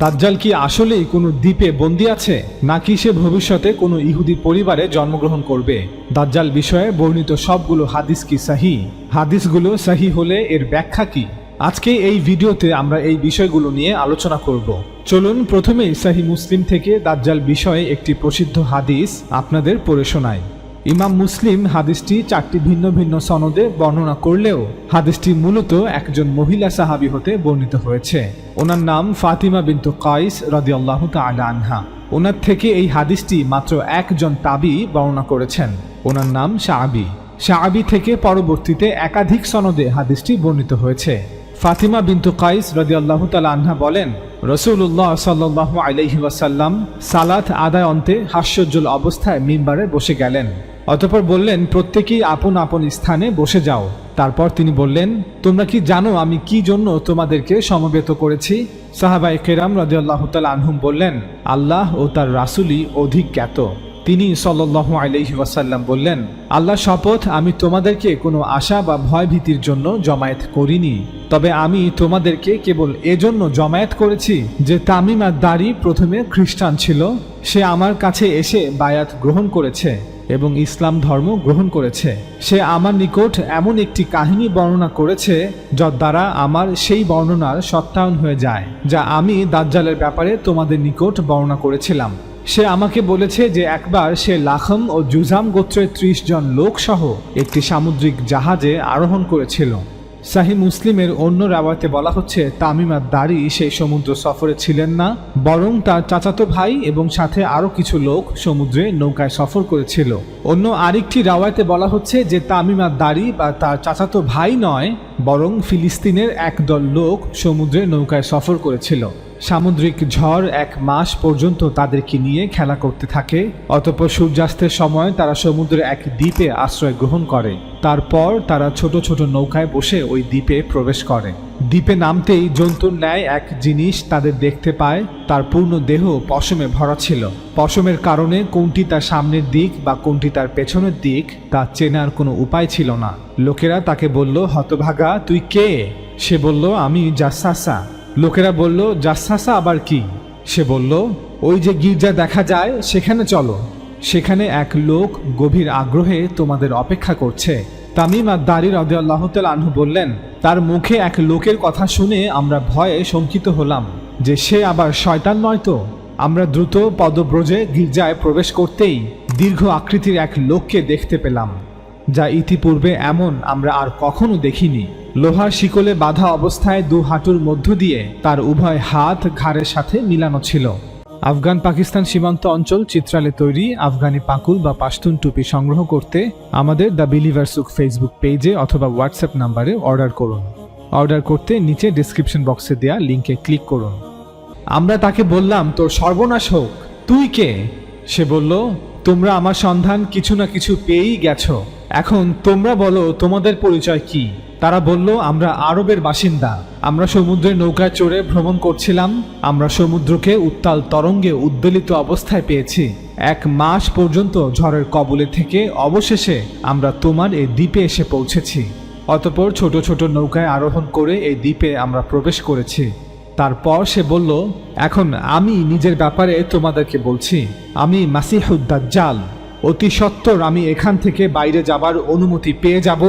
দাজ্জাল কি আসলেই কোনো দ্বীপে বন্দী আছে, নাকি সে ভবিষ্যতে কোনো ইহুদি পরিবারে জন্মগ্রহণ করবে? দাজ্জাল বিষয়ে বর্ণিত সবগুলো হাদিস কি সহিহ? হাদিসগুলো সহিহ হলে এর ব্যাখ্যা কি? আজকে এই ভিডিওতে আমরা এই বিষয়গুলো নিয়ে আলোচনা করব। চলুন প্রথমেই সহিহ মুসলিম থেকে দাজ্জাল বিষয়ে একটি প্রসিদ্ধ হাদিস আপনাদের পড়ে শোনাই। ইমাম মুসলিম হাদিসটি 4টি ভিন্ন ভিন্ন সনদে বর্ণনা করলেও হাদিসটি মূলত একজন মহিলা সাহাবী হতে বর্ণিত হয়েছে। ওনার নাম ফাতিমা বিনতু কাইস রাদিয়াল্লাহু তাআলা আনহা। ওনার থেকে এই হাদিসটি মাত্র একজন তাবী বর্ণনা করেছেন, ওনার নাম শাআবী। শাআবী থেকে পরবর্তীতে একাধিক সনদে হাদিসটি বর্ণিত হয়েছে। ফাতিমা বিনতু কাইস রাদিয়াল্লাহু তাআলা আনহা বলেন, রাসূলুল্লাহ সাল্লাল্লাহু আলাইহি ওয়াসাল্লাম সালাত আদায় অন্তে হাস্যোজ্জ্বল অবস্থায় মিম্বারে বসে গেলেন। অতঃপর বললেন, প্রত্যেকেই আপন আপন স্থানে বসে যাও। তারপর তিনি বললেন, তোমরা কি জানো আমি কি জন্য তোমাদেরকে সমবেত করেছি? সাহাবায়ে কেরাম রাদিয়াল্লাহু তাআলা আনহুম বললেন, আল্লাহ ও তার রাসূলই অধিক জ্ঞাত। তিনি সাল্লাল্লাহু আলাইহি ওয়াসাল্লাম বললেন, আল্লাহ শপথ, আমি তোমাদেরকে কোনো আশা বা ভয় ভীতির জন্য জমায়েত করিনি, তবে আমি তোমাদেরকে কেবল এজন্য জমায়েত করেছি যে তামিম আদ-দারি প্রথমে খ্রিস্টান ছিল, সে আমার কাছে এসে বায়াত গ্রহণ করেছে এবং ইসলাম ধর্ম গ্রহণ করেছে। সে আমার নিকট এমন একটি কাহিনী বর্ণনা করেছে যার দ্বারা আমার সেই বর্ণনার সত্যায়ন হয়ে যায়, যা আমি দাজ্জালের ব্যাপারে তোমাদের নিকট বর্ণনা করেছিলাম। সে আমাকে বলেছে যে একবার সে লাখম ও জুজাম গোত্রের 30 জন লোক সহ একটি সামুদ্রিক জাহাজে আরোহণ করেছিল। সহিহ মুসলিমের অন্য রাওয়াতে বলা হচ্ছে, তামিম আদ-দারি সেই সমুদ্র সফরে ছিলেন না, বরং তার চাচাতো ভাই এবং সাথে আরো কিছু লোক সমুদ্রে নৌকায় সফর করেছিল। অন্য আরেকটি রাওয়াতে বলা হচ্ছে যে তামিম আদ-দারি বা তার চাচাতো ভাই নয়, বরং ফিলিস্তিনের একদল লোক সমুদ্রে নৌকায় সফর করেছিল। সামুদ্রিক ঝড় 1 মাস পর্যন্ত তাদেরকে নিয়ে খেলা করতে থাকে। অতঃপর সূর্যাস্তের সময় তারা সমুদ্রের এক দ্বীপে আশ্রয় গ্রহণ করে। তারপর তারা ছোট ছোট নৌকায় বসে ওই দ্বীপে প্রবেশ করে। দ্বীপে নামতেই জন্তুর ন্যায় এক জিনিস তাদের দেখতে পায়। তার পূর্ণ দেহ পশমে ভরা ছিল। পশমের কারণে কোনটি তার সামনের দিক বা কোনটি তার পেছনের দিক তা চেনার কোনো উপায় ছিল না। লোকেরা তাকে বলল, হতভাগা, তুই কে? সে বলল, আমি জাসাসা। লোকেরা বলল, জাসাসা আবার কি? সে বলল, ওই যে গির্জা দেখা যায় সেখানে চলো, সেখানে এক লোক গভীর আগ্রহে তোমাদের অপেক্ষা করছে। তামিম আদ-দারি রাদিয়াল্লাহু তাআলা আনহু বললেন, তার মুখে এক লোকের কথা শুনে আমরা ভয়ে শঙ্কিত হলাম যে সে আবার শয়তান নয় তো। আমরা দ্রুত পদব্রজে গির্জায় প্রবেশ করতেই দীর্ঘ আকৃতির এক লোককে দেখতে পেলাম, যা ইতিপূর্বে এমন আমরা আর কখনো দেখিনি। লোহার শিকলে বাঁধা অবস্থায় 2 হাঁটুর মধ্য দিয়ে তার উভয় হাত ঘাড়ের সাথে মিলানো ছিল। আফগান পাকিস্তান সীমান্ত অঞ্চল চিত্রালে তৈরি আফগানি পাকুল বা পাশতুন টুপি সংগ্রহ করতে আমাদের দ্য বিলিভার সুক ফেসবুক পেজে অথবা হোয়াটসঅ্যাপ নাম্বারে অর্ডার করুন। অর্ডার করতে নিচে ডেসক্রিপশন বক্সে দেয়া লিঙ্কে ক্লিক করুন। আমরা তাকে বললাম, তোর সর্বনাশ হোক, তুই কে? সে বলল, তোমরা আমার সন্ধান কিছু না কিছু পেয়েই গেছো, এখন তোমরা বলো তোমাদের পরিচয় কি? তারা বলল, আমরা আরবের বাসিন্দা, আমরা সমুদ্রের নৌকায় চড়ে ভ্রমণ করছিলাম। আমরা সমুদ্রকে উত্তাল তরঙ্গে উদ্বেলিত অবস্থায় পেয়েছি। 1 মাস পর্যন্ত ঝড়ের কবলে থেকে অবশেষে আমরা তোমার এই দ্বীপে এসে পৌঁছেছি। অতঃপর ছোট ছোট নৌকায় আরোহণ করে এই দ্বীপে আমরা প্রবেশ করেছি। তারপর সে বলল, এখন আমি নিজের ব্যাপারে তোমাদেরকে বলছি, আমি মাসিহুদ দাজ্জাল। অতি সত্বর আমি এখান থেকে বাইরে যাবার অনুমতি পেয়ে যাব।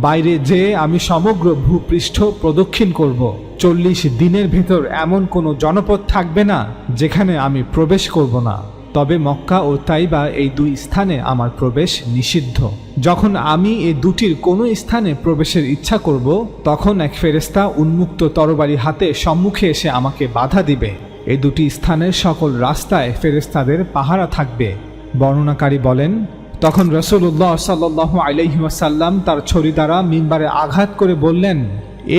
বাইরে যেয়ে আমি সমগ্র ভূপৃষ্ঠ প্রদক্ষিণ করব। 40 দিনের ভেতর এমন কোনো জনপদ থাকবে না যেখানে আমি প্রবেশ করব না, তবে মক্কা ও তাইবা এই 2 স্থানে আমার প্রবেশ নিষিদ্ধ। যখন আমি এই দুটির কোনো স্থানে প্রবেশের ইচ্ছা করব, তখন এক ফেরেশতা উন্মুক্ত তরবারি হাতে সম্মুখে এসে আমাকে বাধা দিবে। এই 2টি স্থানের সকল রাস্তায় ফেরেশতাদের পাহারা থাকবে। বর্ণনাকারী বলেন, তখন রাসূলুল্লাহ সাল্লাল্লাহু আলাইহি ওয়াসাল্লাম তার ছড়ি দ্বারা মিম্বারে আঘাত করে বললেন,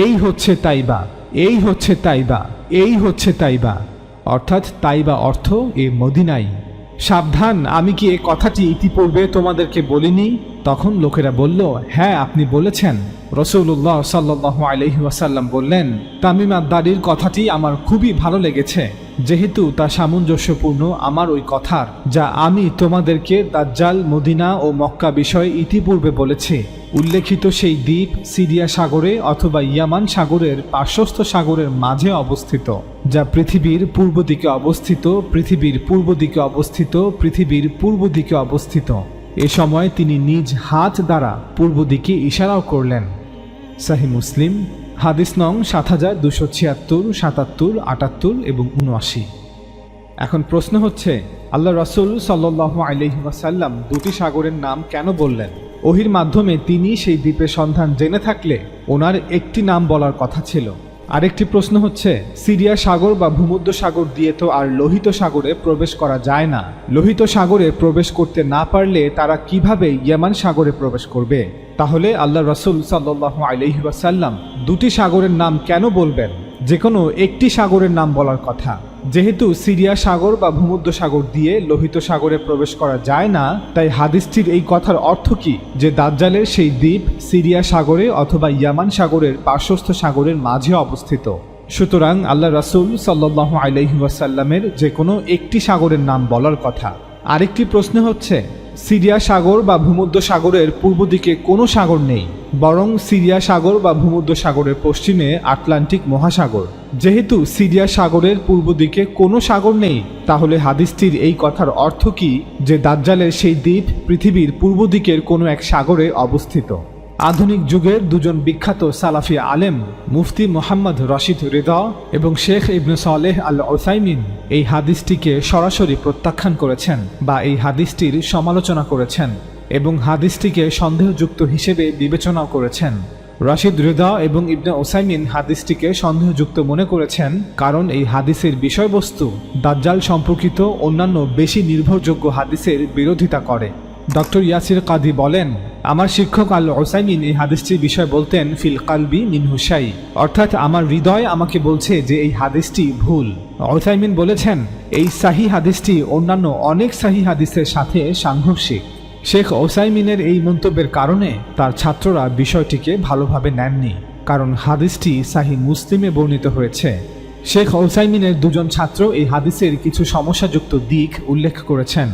এই হচ্ছে তাইবা, এই হচ্ছে তাইবা, এই হচ্ছে তাইবা। অর্থাৎ তাইবা অর্থ এ মদিনাই। সাবধান, আমি কি এই কথাটি ইতিপূর্বে তোমাদেরকে বলিনি? তখন লোকেরা বলল, হ্যাঁ আপনি বলেছেন। রাসূলুল্লাহ সাল্লাল্লাহু আলাইহি ওয়াসাল্লাম বললেন, তামিম আদ-দারির কথাটি আমার খুবই ভালো লেগেছে, যেহেতু তা সামঞ্জস্যপূর্ণ আমার ওই কথার, যা আমি তোমাদেরকে দাজ্জাল, মদিনা ও মক্কা বিষয়ে ইতিপূর্বে বলেছি। উল্লেখিত সেই দ্বীপ সিরিয়া সাগরে অথবা ইয়ামান সাগরের পার্শ্বস্থ সাগরের মাঝে অবস্থিত, যা পৃথিবীর পূর্ব দিকে অবস্থিত, পৃথিবীর পূর্ব দিকে অবস্থিত, পৃথিবীর পূর্ব দিকে অবস্থিত। এ সময় তিনি নিজ হাত দ্বারা পূর্ব দিকে ইশারাও করলেন। সহিহ মুসলিম, হাদিস নং ৭২৭৬, ৭৭, ৭৮ এবং ৭৯। এখন প্রশ্ন হচ্ছে, আল্লাহ রাসূল সাল্লাল্লাহু আলাইহি ওয়াসাল্লাম দুটি সাগরের নাম কেন বললেন? ওহির মাধ্যমে তিনি সেই দ্বীপের সন্ধান জেনে থাকলে ওনার একটি নাম বলার কথা ছিল। আরেকটি প্রশ্ন হচ্ছে, সিরিয়া সাগর বা ভূমধ্য সাগর দিয়ে তো আর লোহিত সাগরে প্রবেশ করা যায় না। লোহিত সাগরে প্রবেশ করতে না পারলে তারা কিভাবে ইয়েমান সাগরে প্রবেশ করবে? তাহলে আল্লাহ রাসূল সাল্লাল্লাহু আলাইহি ওয়াসাল্লাম দুটি সাগরের নাম কেন বলবেন? যে কোনো একটি সাগরের নাম বলার কথা। যেহেতু সিরিয়া সাগর বা ভূমধ্য সাগর দিয়ে লোহিত সাগরে প্রবেশ করা যায় না, তাই হাদিসটির এই কথার অর্থ কি যে দাজ্জালের সেই দ্বীপ সিরিয়া সাগরে অথবা ইয়ামান সাগরের পার্শ্বস্থ সাগরের মাঝে অবস্থিত। সুতরাং আল্লাহ রাসূল সাল্লাল্লাহু আলাইহি ওয়াসাল্লামের যে কোনো একটি সাগরের নাম বলার কথা। আরেকটি প্রশ্ন হচ্ছে, সিরিয়া সাগর বা ভূমধ্য সাগরের পূর্ব দিকে কোনো সাগর নেই, বরং সিরিয়া সাগর বা ভূমধ্য সাগরের পশ্চিমে আটলান্টিক মহাসাগর। যেহেতু সিরিয়া সাগরের পূর্ব দিকে কোনো সাগর নেই, তাহলে হাদিসটির এই কথার অর্থ কি যে দাজ্জালের সেই দ্বীপ পৃথিবীর পূর্ব দিকের কোনো এক সাগরে অবস্থিত? আধুনিক যুগের দুজন বিখ্যাত সালাফি আলেম মুফতি মোহাম্মদ রশিদ রিদা এবং শেখ ইবনে সালেহ আল উসাইমিন এই হাদিসটিকে সরাসরি প্রত্যাখ্যান করেছেন বা এই হাদিসটির সমালোচনা করেছেন এবং হাদিসটিকে সন্দেহযুক্ত হিসেবে বিবেচনাও করেছেন। রশিদ রিদা এবং ইবনে উসাইমিন হাদিসটিকে সন্দেহযুক্ত মনে করেছেন কারণ এই হাদিসের বিষয়বস্তু দাজ্জাল সম্পর্কিত অন্যান্য বেশি নির্ভরযোগ্য হাদিসের বিরোধিতা করে। ডক্টর ইয়াসির কাদি বলেন, আমার শিক্ষক আল উসাইমিন এই হাদিসটির বিষয় বলতেন ফিল কালবি মিনহু শাই, অর্থাৎ আমার হৃদয় আমাকে বলছে যে এই হাদিসটি ভুল। উসাইমিন বলেছেন, এই সাহি হাদিসটি অন্যান্য অনেক সাহি হাদিসের সাথে সাংঘর্ষিক। শেখ উসাইমিনের এই মন্তব্যের কারণে তার ছাত্ররা বিষয়টিকে ভালোভাবে নেননি, কারণ হাদিসটি সাহি মুসলিমে বর্ণিত হয়েছে। শেখ উসাইমিনের দুজন ছাত্র এই হাদিসের কিছু সমস্যাযুক্ত দিক উল্লেখ করেছেন।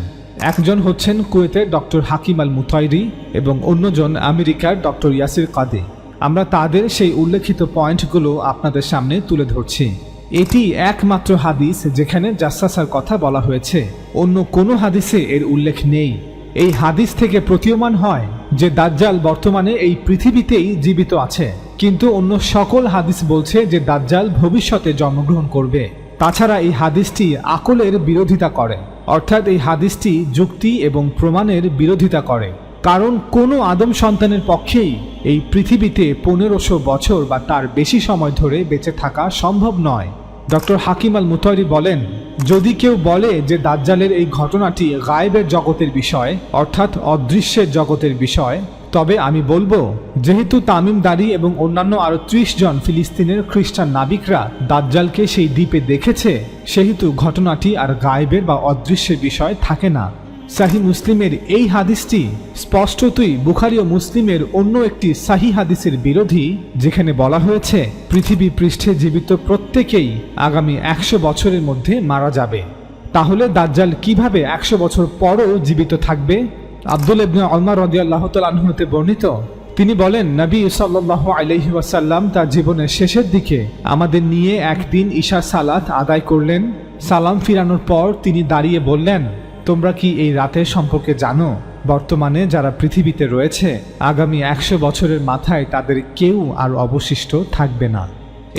একজন হচ্ছেন কুয়েতের ডক্টর হাকিম আল মুতাইরি এবং অন্যজন আমেরিকার ডক্টর ইয়াসির কাদি। আমরা তাদের সেই উল্লেখিত পয়েন্টগুলো আপনাদের সামনে তুলে ধরছি। এটি একমাত্র হাদিস যেখানে জাসাসার কথা বলা হয়েছে, অন্য কোনো হাদিসে এর উল্লেখ নেই। এই হাদিস থেকে প্রতীয়মান হয় যে দাজ্জাল বর্তমানে এই পৃথিবীতেই জীবিত আছে, কিন্তু অন্য সকল হাদিস বলছে যে দাজ্জাল ভবিষ্যতে জন্মগ্রহণ করবে। তাছাড়া এই হাদিসটি আকলের বিরোধিতা করে, অর্থাৎ এই হাদিসটি যুক্তি এবং প্রমাণের বিরোধিতা করে, কারণ কোনো আদম সন্তানের পক্ষেই এই পৃথিবীতে 1500 বছর বা তার বেশি সময় ধরে বেঁচে থাকা সম্ভব নয়। ডক্টর হাকিম আল মুতাইরি বলেন, যদি কেউ বলে যে দাজ্জালের এই ঘটনাটি গায়েবের জগতের বিষয়, অর্থাৎ অদৃশ্যের জগতের বিষয়, তবে আমি বলবো, যেহেতু তামিম দারি এবং অন্যান্য আরো 30 জন ফিলিস্তিনের খ্রিস্টান নাবিকরা দাজ্জালকে সেই দ্বীপে দেখেছে, সেহেতু ঘটনাটি আর গায়েবের বা অদৃশ্যের বিষয় থাকে না। সাহি মুসলিমের এই হাদিসটি স্পষ্টতই বুখারী ও মুসলিমের অন্য একটি সাহি হাদিসের বিরোধী, যেখানে বলা হয়েছে পৃথিবী পৃষ্ঠে জীবিত প্রত্যেকেই আগামী 100 বছরের মধ্যে মারা যাবে। তাহলে দাজ্জাল কিভাবে 100 বছর পরও জীবিত থাকবে? আব্দুল ইবনে উমর রাদিয়াল্লাহু তাআলা আনহু হতে বর্ণিত, তিনি বলেন, নবী সাল্লাল্লাহু আলাইহি ওয়াসাল্লাম তার জীবনের শেষের দিকে আমাদের নিয়ে একদিন ঈশা সালাত আদায় করলেন। সালাম ফিরানোর পর তিনি দাঁড়িয়ে বললেন, তোমরা কি এই রাতের সম্পর্কে জানো? বর্তমানে যারা পৃথিবীতে রয়েছে আগামী 100 বছরের মাথায় তাদের কেউ আর অবশিষ্ট থাকবে না।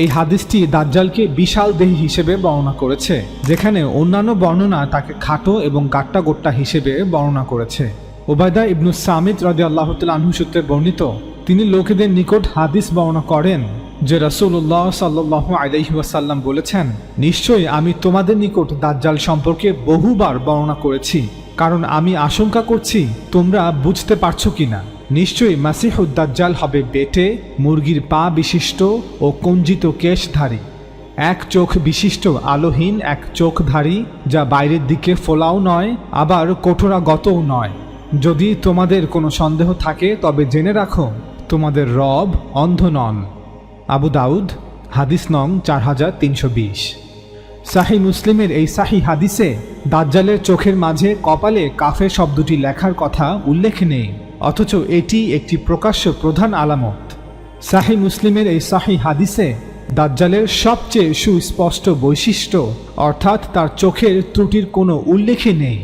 এই হাদিসটি দাজ্জালকে বিশাল দেহী হিসেবে বর্ণনা করেছে, যেখানে অন্যান্য বর্ণনা তাকে খাটো এবং গাট্টাগোট্টা হিসেবে বর্ণনা করেছে। উবায়দা ইবনু সামিত রাদিয়াল্লাহু তাআলা আনহু সূত্রে বর্ণিত, তিনি লোকেদের নিকট হাদিস বর্ণনা করেন যে রাসূলুল্লাহ সাল্লাল্লাহু আলাইহি ওয়াসাল্লাম বলেছেন, নিশ্চয়ই আমি তোমাদের নিকট দাজ্জাল সম্পর্কে বহুবার বর্ণনা করেছি, কারণ আমি আশঙ্কা করছি তোমরা বুঝতে পারছো কিনা। নিশ্চয়ই মাসিহুদ দাজ্জাল হবে বেটে, মুরগির পা বিশিষ্ট ও কঞ্জিত কেশধারী, এক চোখ বিশিষ্ট আলোহীন এক চোখধারী, যা বাইরের দিকে ফোলাও নয় আবার কঠোরাগতও নয়। যদি তোমাদের কোনো সন্দেহ থাকে তবে জেনে রাখো তোমাদের রব অন্ধ নন। আবু দাউদ হাদিস নং 4320। সাহি মুসলিমের এই সাহি হাদিসে দাজ্জালের চোখের মাঝে কপালে কাফের শব্দটি লেখার কথা উল্লেখ নেই, অথচ এটি একটি প্রকাশ্য প্রধান আলামত। সাহি মুসলিমের এই সাহি হাদিসে দাজ্জালের সবচেয়ে সুস্পষ্ট বৈশিষ্ট্য অর্থাৎ তার চোখের ত্রুটির কোনো উল্লেখই নেই।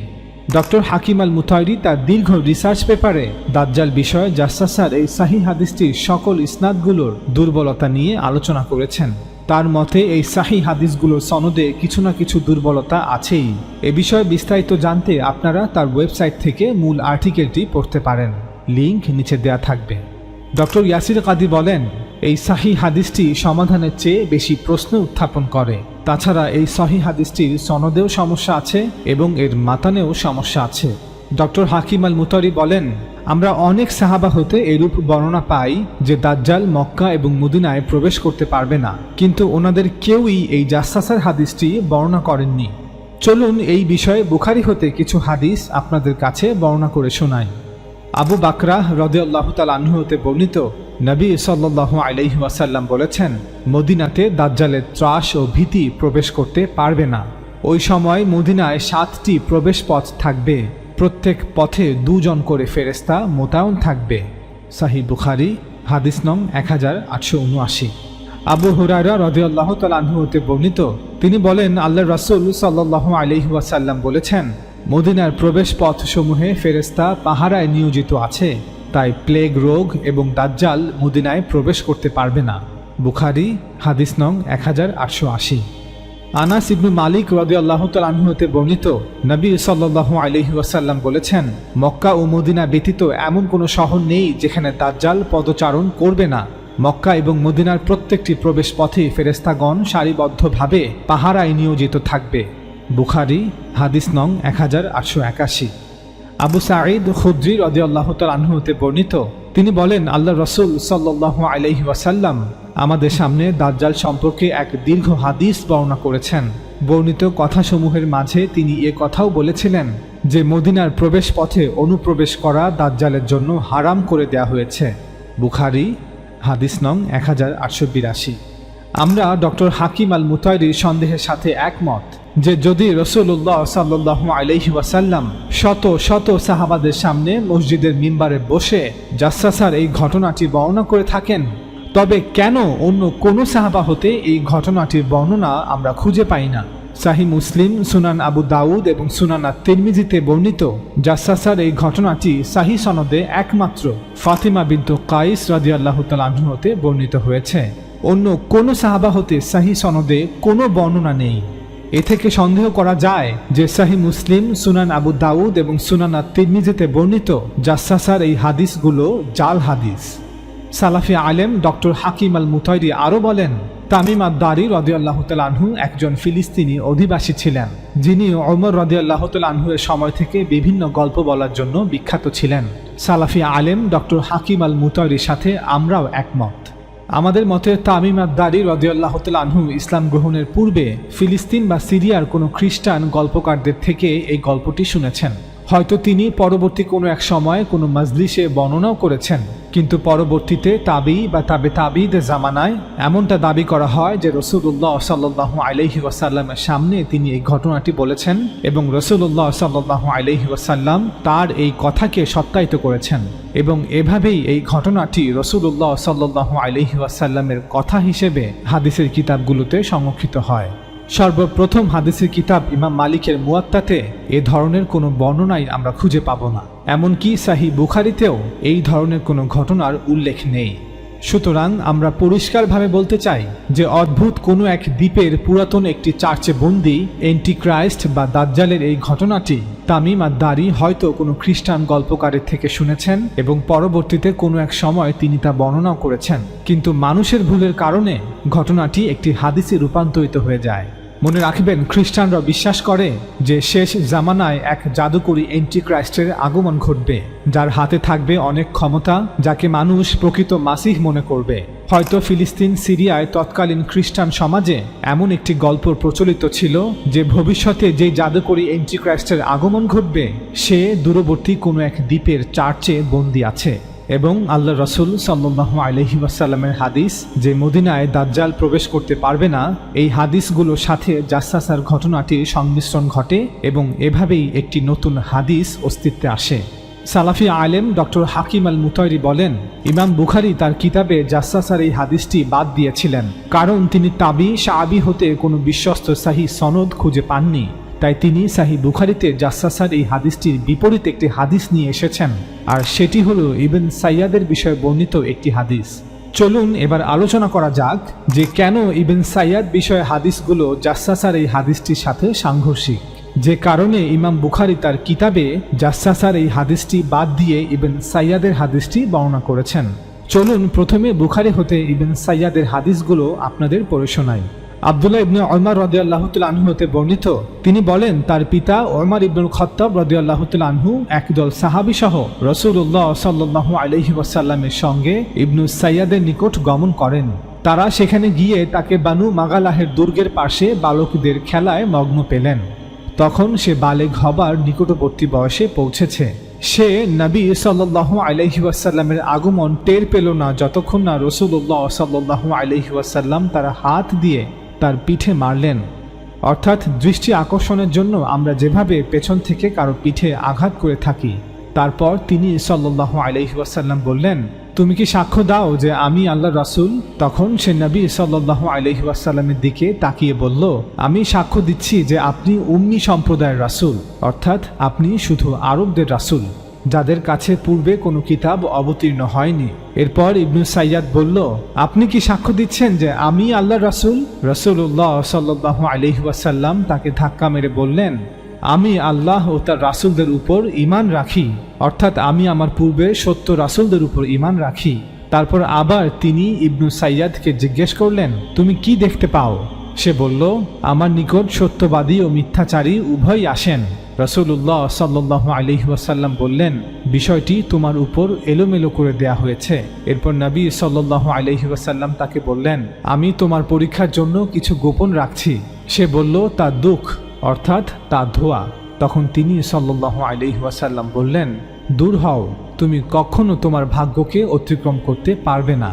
ডক্টর হাকিম আল মুতায়রি তার দীর্ঘ রিসার্চ পেপারে দাজ্জাল বিষয়ে জাসাসার এই সাহি হাদিসটির সকল ইসনাদগুলোর দুর্বলতা নিয়ে আলোচনা করেছেন। তার মতে এই সাহি হাদিসগুলোর সনদে কিছু না কিছু দুর্বলতা আছেই। এ বিষয়ে বিস্তারিত জানতে আপনারা তার ওয়েবসাইট থেকে মূল আর্টিকেলটি পড়তে পারেন, লিংক নিচে দেয়া থাকবে। ডক্টর ইয়াসির কাদি বলেন, এই সাহি হাদিসটি সমাধানের চেয়ে বেশি প্রশ্ন উত্থাপন করে। তাছাড়া এই সহি হাদিসটির সনদেও সমস্যা আছে এবং এর মাতানেও সমস্যা আছে। ডক্টর হাকিম আল মুতারি বলেন, আমরা অনেক সাহাবা হতে এরূপ বর্ণনা পাই যে দাজ্জাল মক্কা এবং মদিনায় প্রবেশ করতে পারবে না, কিন্তু ওনাদের কেউই এই জাসাসার হাদিসটি বর্ণনা করেননি। চলুন এই বিষয়ে বুখারী হতে কিছু হাদিস আপনাদের কাছে বর্ণনা করে শোনাই। আবু বাকরাহ রাদিয়াল্লাহু তাআলা আনহু হতে বর্ণিত, নবী সাল্লাল্লাহু আলাইহি ওয়াসাল্লাম বলেছেন, মদিনাতে দাজ্জালের ত্রাস ও ভীতি প্রবেশ করতে পারবে না। ওই সময় মদিনায় 7টি প্রবেশ পথ থাকবে, প্রত্যেক পথে 2 জন করে ফেরেশতা মোতায়েন থাকবে। সহিহ বুখারী হাদিস নং 1879। আবু হুরায়রা রাদিয়াল্লাহু তাআলা আনহু হতে বর্ণিত, তিনি বলেন, আল্লাহর রাসূল সাল্লাল্লাহু আলাইহি ওয়াসাল্লাম বলেছেন, মদিনার প্রবেশ পথসমূহে ফেরেশতা পাহারায় নিয়োজিত আছে, তাই প্লেগ রোগ এবং দাজ্জাল মদিনায় প্রবেশ করতে পারবে না। বুখারী হাদিস নং 1880। আনাস ইবনে মালিক রাদিয়াল্লাহু তাআলা আনহু হতে বর্ণিত, নবী সাল্লাল্লাহু আলাইহি ওয়াসাল্লাম বলেছেন, মক্কা ও মদিনা ব্যতীত এমন কোনো শহর নেই যেখানে দাজ্জাল পদচারণ করবে না। মক্কা এবং মদিনার প্রত্যেকটি প্রবেশ পথে ফেরেশতাগণ সারিবদ্ধভাবে পাহারায় নিয়োজিত থাকবে। বুখারী হাদিস নং 1881। আবু সাঈদ খুদরি রাদিয়াল্লাহু তাআলা আনহু হতে বর্ণিত, তিনি বলেন, আল্লাহর রাসূল সাল্লাল্লাহু আলাইহি ওয়াসাল্লাম আমাদের সামনে দাজ্জাল সম্পর্কে এক দীর্ঘ হাদিস বর্ণনা করেছেন। বর্ণিত কথাসমূহের মাঝে তিনি এ কথাও বলেছিলেন যে মদিনার প্রবেশ পথে অনুপ্রবেশ করা দাজ্জালের জন্য হারাম করে দেয়া হয়েছে। বুখারী হাদিস নং 1882। আমরা ডক্টর হাকিম আল মুতায়রির সন্দেহের সাথে একমত যে যদি রাসূলুল্লাহ সাল্লাল্লাহু আলাইহি ওয়াসাল্লাম শত শত সাহাবাদের সামনে মসজিদের মিম্বারে বসে জাসাসার এই ঘটনাটি বর্ণনা করে থাকেন, তবে কেন অন্য কোনো সাহাবা হতে এই ঘটনাটির বর্ণনা আমরা খুঁজে পাই না? সাহি মুসলিম, সুনান আবু দাউদ এবং সুনান তিরমিজিতে বর্ণিত জাসাসার এই ঘটনাটি সাহি সনদে একমাত্র ফাতিমা বিনতু কাইস রাদিয়াল্লাহু তাআলা আনহা হতে বর্ণিত হয়েছে। অন্য কোনো সাহাবা হতে সাহি সনদে কোনো বর্ণনা নেই। এ থেকে সন্দেহ করা যায় যে সাহি মুসলিম, সুনান আবু দাউদ এবং সুনান তিরমিজিতে বর্ণিত জাসাসার এই হাদিসগুলো জাল হাদিস। সালাফি আলেম ডক্টর হাকিম আল মুতায়রি আরও বলেন, তামিম আদ-দারি রাদিয়াল্লাহু তাআলা আনহু একজন ফিলিস্তিনি অধিবাসী ছিলেন, যিনি ওমর রাদিয়াল্লাহু তাআলা আনহুর সময় থেকে বিভিন্ন গল্প বলার জন্য বিখ্যাত ছিলেন। সালাফি আলেম ডক্টর হাকিম আল মুতায়রির সাথে আমরাও একমত। আমাদের মতে তামিম আদ-দারি রাদিয়াল্লাহু তাআলা আনহু ইসলাম গ্রহণের পূর্বে ফিলিস্তিন বা সিরিয়ার কোনো খ্রিস্টান গল্পকারদের থেকে এই গল্পটি শুনেছেন। হয়তো তিনি পরবর্তী কোনো এক সময় কোনো মাজলিসে বর্ণনাও করেছেন, কিন্তু পরবর্তীতে তাবি বা তাবে তাবিদের জামানায় এমনটা দাবি করা হয় যে রাসূলুল্লাহ সাল্লাল্লাহু আলাইহি ওয়াসাল্লামের সামনে তিনি এই ঘটনাটি বলেছেন এবং রাসূলুল্লাহ সাল্লাল্লাহু আলাইহি ওয়াসাল্লাম তার এই কথাকে সত্যায়িত করেছেন, এবং এভাবেই এই ঘটনাটি রাসূলুল্লাহ সাল্লাল্লাহু আলাইহি ওয়াসাল্লামের কথা হিসেবে হাদিসের কিতাবগুলোতে সংরক্ষিত হয়। সর্বপ্রথম হাদিসের কিতাব ইমাম মালিকের মুয়াত্তাতে এ ধরনের কোনো বর্ণনাই আমরা খুঁজে পাব না। এমনকি সাহি বুখারীতেও এই ধরনের কোনো ঘটনার উল্লেখ নেই। সুতরাং আমরা পরিষ্কারভাবে বলতে চাই যে অদ্ভুত কোনো এক দ্বীপের পুরাতন একটি চার্চে বন্দী অ্যান্টিক্রাইস্ট বা দাজ্জালের এই ঘটনাটি তামিম আদ-দারি হয়তো কোনো খ্রিস্টান গল্পকারের থেকে শুনেছেন এবং পরবর্তীতে কোনো এক সময় তিনি তা বর্ণনাও করেছেন, কিন্তু মানুষের ভুলের কারণে ঘটনাটি একটি হাদিসে রূপান্তরিত হয়ে যায়। মনে রাখবেন, খ্রিস্টানরা বিশ্বাস করে যে শেষ জামানায় এক জাদুকরী অ্যান্টিক্রাইস্টের আগমন ঘটবে, যার হাতে থাকবে অনেক ক্ষমতা, যাকে মানুষ প্রকৃত মাসিহ মনে করবে। হয়তো ফিলিস্তিন, সিরিয়ায় তৎকালীন খ্রিস্টান সমাজে এমন একটি গল্প প্রচলিত ছিল যে ভবিষ্যতে যে জাদুকরী অ্যান্টিক্রাইস্টের আগমন ঘটবে সে দূরবর্তী কোনো এক দ্বীপের চার্চে বন্দী আছে, এবং আল্লাহ রসুল সাল্লাল্লাহু আলাইহি ওয়াসাল্লামের হাদিস যে মদিনায় দাজ্জাল প্রবেশ করতে পারবে না, এই হাদিসগুলোর সাথে জাসসাসার ঘটনাটির সংমিশ্রণ ঘটে এবং এভাবেই একটি নতুন হাদিস অস্তিত্বে আসে। সালাফি আলেম ডক্টর হাকিম আল মুতাইরি বলেন, ইমাম বুখারী তার কিতাবে জাসসাসার এই হাদিসটি বাদ দিয়েছিলেন, কারণ তিনি তাবি সাহাবি হতে কোনো বিশ্বস্ত সাহি সনদ খুঁজে পাননি। তাই তিনি সাহি বুখারীতে জাসসাসার এই হাদিসটির বিপরীত একটি হাদিস নিয়ে এসেছেন, আর সেটি হলো ইবন সাইয়াদের বিষয়ে বর্ণিত একটি হাদিস। চলুন এবার আলোচনা করা যাক যে কেন ইবন সাইয়াদ বিষয়ে হাদিসগুলো জাসসাসার এই হাদিসটির সাথে সাংঘর্ষিক, যে কারণে ইমাম বুখারী তার কিতাবে জাসসাসার এই হাদিসটি বাদ দিয়ে ইবন সাইয়াদের হাদিসটি বর্ণনা করেছেন। চলুন প্রথমে বুখারী হতে ইবন সাইয়াদের হাদিসগুলো আপনাদের পড়ে শোনাই। আব্দুল্লাহ ইবনে ওমর রাদিয়াল্লাহু তাআলা আনহু হতে বর্ণিত, তিনি বলেন, তার পিতা ওমর ইবনুল খাত্তাব রাদিয়াল্লাহু তাআলা আনহু একদল সাহাবী সহ রাসূলুল্লাহ সাল্লাল্লাহু আলাইহি ওয়াসাল্লামের সঙ্গে ইবনু সাইয়াদের নিকট গমন করেন। তারা সেখানে গিয়ে তাকে বানু মাগালাহের দুর্গের পাশে বালকদের খেলায় মগ্ন পেলেন। তখন সে বালেগ হবার নিকটবর্তী বয়সে পৌঁছেছে। সে নবী সাল্লাল্লাহু আলাইহি ওয়াসাল্লামের আগমন টের পেল না যতক্ষণ না রাসূলুল্লাহ সাল্লাল্লাহু আলাইহি ওয়াসাল্লাম তার হাত দিয়ে তার পিঠে মারলেন। অর্থাৎ দৃষ্টি আকর্ষণের জন্য আমরা যেভাবে পেছন থেকে কারো পিঠে আঘাত করে থাকি। তারপর তিনি সাল্লাল্লাহু আলাইহি ওয়াসাল্লাম বললেন, তুমি কি সাক্ষ্য দাও যে আমি আল্লাহর রাসূল? তখন সে নবী সাল্লাল্লাহু আলাইহি ওয়াসাল্লামের দিকে তাকিয়ে বলল, আমি সাক্ষ্য দিচ্ছি যে আপনি উম্মি সম্প্রদায়ের রাসূল, অর্থাৎ আপনি শুধু আরবদের রাসূল, যাদের কাছে পূর্বে কোনো কিতাব অবতীর্ণ হয়নি। এরপর ইবনু সাইয়াদ বলল, আপনি কি সাক্ষ্য দিচ্ছেন যে আমি আল্লাহর রাসূল? রাসূলুল্লাহ সাল্লাল্লাহু আলাইহি ওয়াসাল্লাম তাকে ধাক্কা মেরে বললেন, আমি আল্লাহ ও তার রাসূলদের উপর ঈমান রাখি, অর্থাৎ আমি আমার পূর্বে সত্য রাসূলদের উপর ঈমান রাখি। তারপর আবার তিনি ইবনু সাইয়াদকে জিজ্ঞেস করলেন, তুমি কি দেখতে পাও? সে বলল, আমার নিকট সত্যবাদী ও মিথ্যাচারী উভয়ই আসেন। রাসূলুল্লাহ সাল্লাল্লাহু আলাইহি ওয়াসাল্লাম বললেন, বিষয়টি তোমার উপর এলোমেলো করে দেয়া হয়েছে। এরপর নবী সাল্লাল্লাহু আলাইহি ওয়াসাল্লাম তাকে বললেন, আমি তোমার পরীক্ষার জন্য কিছু গোপন রাখছি। সে বলল, তা দুঃখ, অর্থাৎ তা ধোয়া। তখন তিনি সাল্লাল্লাহু আলাইহি ওয়াসাল্লাম বললেন, দূর হও, তুমি কখনো তোমার ভাগ্যকে অতিক্রম করতে পারবে না।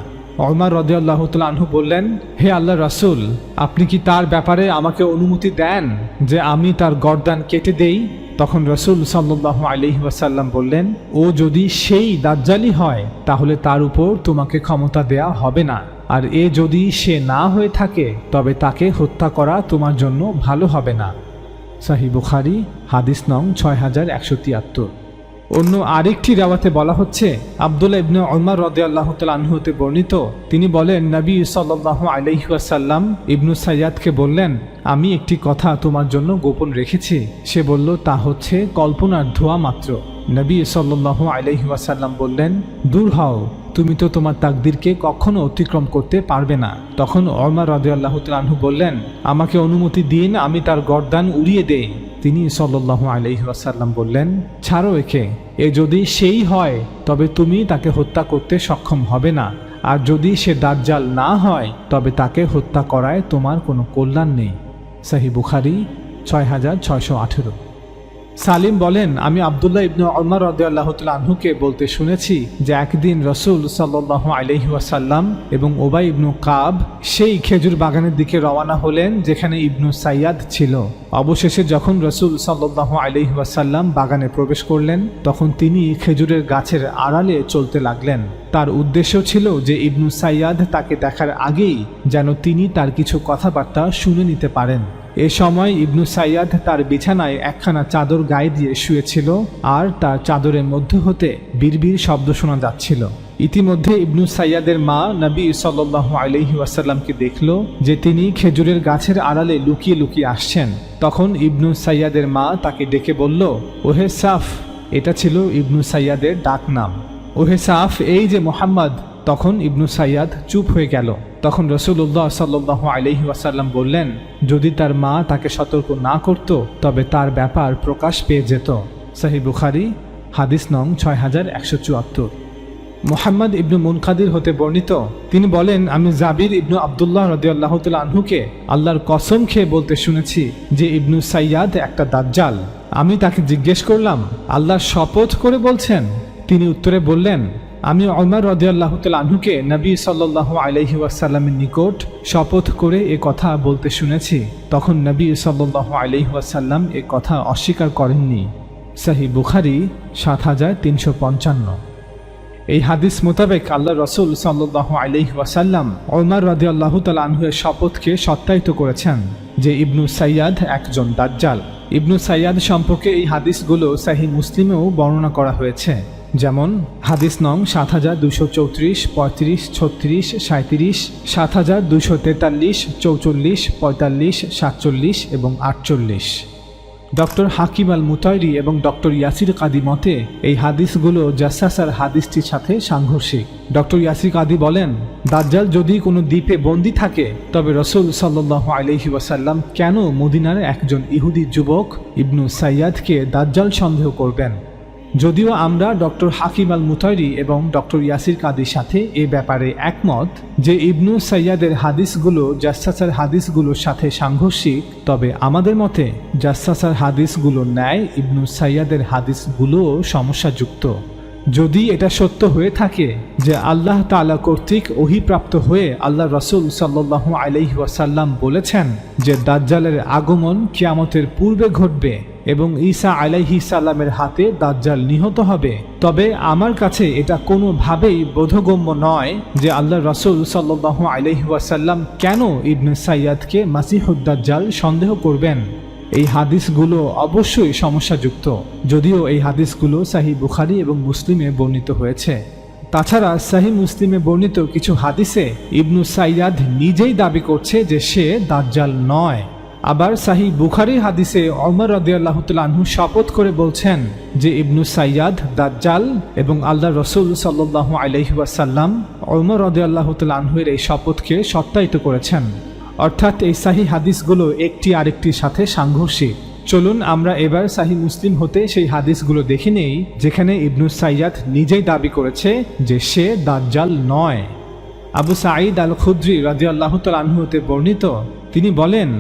ওমর রাদিয়াল্লাহু তাআলা আনহু বললেন, হে আল্লাহর রাসূল, আপনি কি তার ব্যাপারে আমাকে অনুমতি দেন যে আমি তার গর্দান কেটে দেই? তখন রাসূল সাল্লাল্লাহু আলাইহি ওয়াসাল্লাম বললেন, ও যদি সেই দাজ্জালি হয় তাহলে তার উপর তোমাকে ক্ষমতা দেয়া হবে না, আর এ যদি সে না হয়ে থাকে তবে তাকে হত্যা করা তোমার জন্য ভালো হবে না। সহিহ বুখারী হাদিস নং 6173। অন্য আরেকটি রাওয়াতে বলা হচ্ছে, আব্দুল্লাহ ইবনে ওমর রাদিয়াল্লাহু তাআলা আনহু হতে বর্ণিত, তিনি বলেন, নবী সাল্লাল্লাহু আলাইহি ওয়াসাল্লাম ইবনু সাইয়াদকে বললেন, আমি একটি কথা তোমার জন্য গোপন রেখেছি। সে বলল, তা হচ্ছে কল্পনার ধোঁয়া মাত্র। নবী সাল্লাল্লাহু আলাইহি ওয়াসাল্লাম বললেন, দূর হও, তুমি তো তোমার তাকদীরকে কখনো অতিক্রম করতে পারবে না। তখন ওমর রাদিয়াল্লাহু তাআলা আনহু বললেন, আমাকে অনুমতি দিন আমি তার গর্দান উড়িয়ে দেই। তিনি সাল্লাল্লাহু আলাইহি ওয়াসাল্লাম বললেন, ছাড়ো একে, এ যদি সেই হয় তবে তুমি তাকে হত্যা করতে সক্ষম হবে না, আর যদি সে দাজ্জাল না হয় তবে তাকে হত্যা করায় তোমার কোনো কল্যাণ নেই। সহিহ বুখারী 6618। সালিম বলেন, আমি আব্দুল্লাহ ইবনে ওমর রাদিয়াল্লাহু তাআলা আনহুকে বলতে শুনেছি যে একদিন রাসূল সাল্লাল্লাহু আলাইহি ওয়াসাল্লাম এবং উবাই ইবনু কাব সেই খেজুর বাগানের দিকে রওনা হলেন যেখানে ইবনু সাইয়াদ ছিল। অবশেষে যখন রাসূল সাল্লাল্লাহু আলাইহি ওয়াসাল্লাম বাগানে প্রবেশ করলেন তখন তিনি খেজুরের গাছের আড়ালে চলতে লাগলেন। তার উদ্দেশ্য ছিল যে ইবনু সাইয়াদ তাকে দেখার আগেই যেন তিনি তার কিছু কথাবার্তা শুনে নিতে পারেন। এ সময় ইবনু সাইয়াদ তার বিছানায় একখানা চাদর গায়ে দিয়ে শুয়েছিল, আর তার চাদরের মধ্য হতে বিড়বিড় শব্দ শোনা যাচ্ছিল। ইতিমধ্যে ইবনু সাইয়াদের মা নবী সাল্লাল্লাহু আলাইহি ওয়াসাল্লামকে দেখল যে তিনি খেজুরের গাছের আড়ালে লুকিয়ে লুকিয়ে আসছেন। তখন ইবনু সাইয়াদের মা তাকে ডেকে বলল, ওহে সাফ। এটা ছিল ইবনু সাইয়াদের ডাক নাম। ওহে সাফ, এই যে মুহাম্মদ। তখন ইবনু সাইয়াদ চুপ হয়ে গেল। তখন রাসূলুল্লাহ সাল্লাল্লাহু আলাইহি ওয়াসাল্লাম বললেন, যদি তার মা তাকে সতর্ক না করত তবে তার ব্যাপার প্রকাশ পেয়ে যেত। সহিহ বুখারী হাদিস নং 6174। মুহাম্মদ ইবনু মুনকাদির হতে বর্ণিত, তিনি বলেন, আমি জাবির ইবনু আব্দুল্লাহ রাদিয়াল্লাহু তাআলা আনহুকে আল্লাহর কসম খেয়ে বলতে শুনেছি যে ইবনু সাইয়াদ একটা দাজ্জাল। আমি তাকে জিজ্ঞেস করলাম, আল্লাহর শপথ করে বলছেন? তিনি উত্তরে বললেন, আমি ওমর রাদিয়াল্লাহু তাআলা আনহুকে নবী সাল্লাল্লাহু আলাইহি ওয়াসাল্লামের নিকট শপথ করে এ কথা বলতে শুনেছি। তখন নবী সাল্লাল্লাহু আলাইহি ওয়াসাল্লাম এ কথা অস্বীকার করেননি। সহিহ বুখারী 7355। এই হাদিস মোতাবেক আল্লাহ রসুল সাল্লাল্লাহু আলাইহি ওয়াসাল্লাম ওমর রাদিয়াল্লাহু তাআলা আনহুর শপথকে সত্যায়িত করেছেন যে ইবনু সাইয়াদ একজন দাজ্জাল। ইবনু সাইয়াদ সম্পর্কে এই হাদিসগুলো সহিহ মুসলিমেও বর্ণনা করা হয়েছে, যেমন হাদিস নং 7234, 35, 36, 37, 7243, 44, 45, 47 এবং 48। ডক্টর হাকিম আল মুতাইরি এবং ডক্টর ইয়াসির কাদি মতে এই হাদিসগুলো জাসাসার হাদিসটির সাথে সাংঘর্ষিক। ডক্টর ইয়াসির কাদি বলেন, দাজ্জাল যদি কোনো দ্বীপে বন্দী থাকে তবে রাসূল সাল্লাল্লাহু আলাইহি ওয়াসাল্লাম কেন মদিনার একজন ইহুদি যুবক ইবনু সাইয়াদকে দাজ্জাল সন্দেহ করবেন? যদিও আমরা ডক্টর হাকিম আল মুতাইরি এবং ডক্টর ইয়াসির কাদির সাথে এ ব্যাপারে একমত যে ইবনু সাইয়াদের হাদিসগুলো জাসাসার হাদিসগুলোর সাথে সাংঘর্ষিক, তবে আমাদের মতে জাসাসার হাদিসগুলোর ন্যায় ইবনু সাইয়াদের হাদিসগুলোও সমস্যাযুক্ত। যদি এটা সত্য হয়ে থাকে যে আল্লাহ তাআলা কর্তৃক ওহীপ্রাপ্ত হয়ে আল্লাহ রাসূল সাল্লাল্লাহু আলাইহি ওয়াসাল্লাম বলেছেন যে দাজ্জালের আগমন কিয়ামতের পূর্বে ঘটবে এবং ঈসা আলাইহিস সালামের হাতে দাজ্জাল নিহত হবে, তবে আমার কাছে এটা কোনোভাবেই বোধগম্য নয় যে আল্লাহ রাসূল সাল্লাল্লাহু আলাইহি ওয়াসাল্লাম কেন ইবনে সাইয়াদকে মাসিহুদ দাজ্জাল সন্দেহ করবেন। এই হাদিসগুলো অবশ্যই সমস্যাযুক্ত, যদিও এই হাদিসগুলো সহিহ বুখারী এবং মুসলিমে বর্ণিত হয়েছে। তাছাড়া সহিহ মুসলিমে বর্ণিত কিছু হাদিসে ইবনু সাইয়াদ নিজেই দাবি করছে যে সে দাজ্জাল নয়। আবার সহিহ বুখারীর হাদিসে ওমর রাদিয়াল্লাহু তাআলা আনহু শপথ করে বলছেন যে ইবনু সাইয়াদ দাজ্জাল, এবং আল্লাহ রাসূল সাল্লাল্লাহু আলাইহি ওয়াসাল্লাম ওমর রাদিয়াল্লাহু তাআলা আনহুর এই শপথকে সত্যায়িত করেছেন। অর্থাৎ এই সহিহ হাদিসগুলো একটি আরেকটির সাথে সাংঘর্ষিক। চলুন আমরা এবার সহিহ মুসলিম হতে সেই হাদিসগুলো দেখে নেই যেখানে ইবনু সাইয়াদ নিজেই দাবি করেছে যে সে দাজ্জাল নয়। আবু সাঈদ আল খুদরি রাদিয়াল্লাহু তাআলা আনহু হতে বর্ণিত, তিনি বলেন,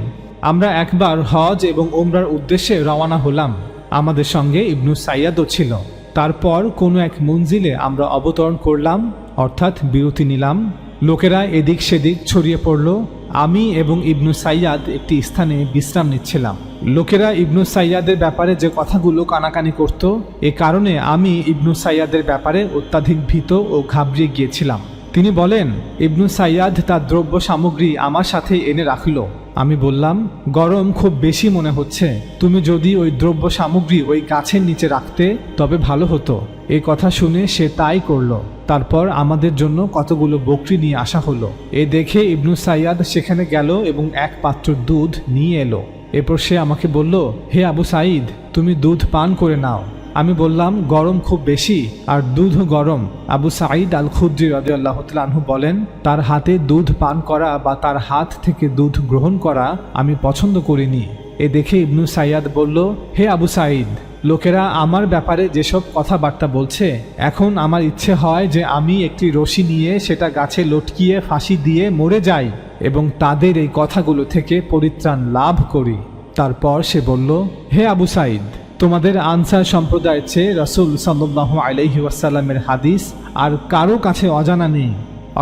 আমরা একবার হজ এবং উমরার উদ্দেশ্যে রওনা হলাম। আমাদের সঙ্গে ইবনু সাইয়াদও ছিল। তারপর কোনো এক মঞ্জিলে আমরা অবতরণ করলাম, অর্থাৎ বিরতি নিলাম। লোকেরা এদিক সেদিক ছড়িয়ে পড়ল। আমি এবং ইবনু সাইয়াদ একটি স্থানে বিশ্রাম নিচ্ছিলাম। লোকেরা ইবনু সাইয়াদের ব্যাপারে যে কথাগুলো কানাকানি করত, এ কারণে আমি ইবনু সাইয়াদের ব্যাপারে অত্যাধিক ভীত ও ঘাবড়িয়ে গিয়েছিলাম। তিনি বলেন, ইবনু সাইয়াদ তার দ্রব্য সামগ্রী আমার সাথে এনে রাখল। আমি বললাম, গরম খুব বেশি মনে হচ্ছে, তুমি যদি ওই দ্রব্য সামগ্রী ওই গাছের নিচে রাখতে তবে ভালো হতো। এই কথা শুনে সে তাই করল। তারপর আমাদের জন্য কতগুলো বকরি নিয়ে আসা হলো। এ দেখে ইবনু সাইয়াদ সেখানে গেল এবং এক পাত্র দুধ নিয়ে এলো। এরপর সে আমাকে বলল, হে আবু সাঈদ, তুমি দুধ পান করে নাও। আমি বললাম, গরম খুব বেশি আর দুধও গরম। আবু সাঈদ আল খুদরি রাদিয়াল্লাহু তাআলা আনহু বলেন, তার হাতে দুধ পান করা বা তার হাত থেকে দুধ গ্রহণ করা আমি পছন্দ করিনি। এ দেখে ইবনু সাইয়াদ বলল, হে আবু সাঈদ, লোকেরা আমার ব্যাপারে যেসব কথাবার্তা বলছে, এখন আমার ইচ্ছে হয় যে আমি একটি রশি নিয়ে সেটা গাছে লটকিয়ে ফাঁসি দিয়ে মরে যাই এবং তাদের এই কথাগুলো থেকে পরিত্রাণ লাভ করি। তারপর সে বলল, হে আবু সাঈদ, তোমাদের আনসার সম্প্রদায়ের চেয়ে রাসূল সাল্লাল্লাহু আলাইহি ওয়াসাল্লামের হাদিস আর কারো কাছে অজানা নেই।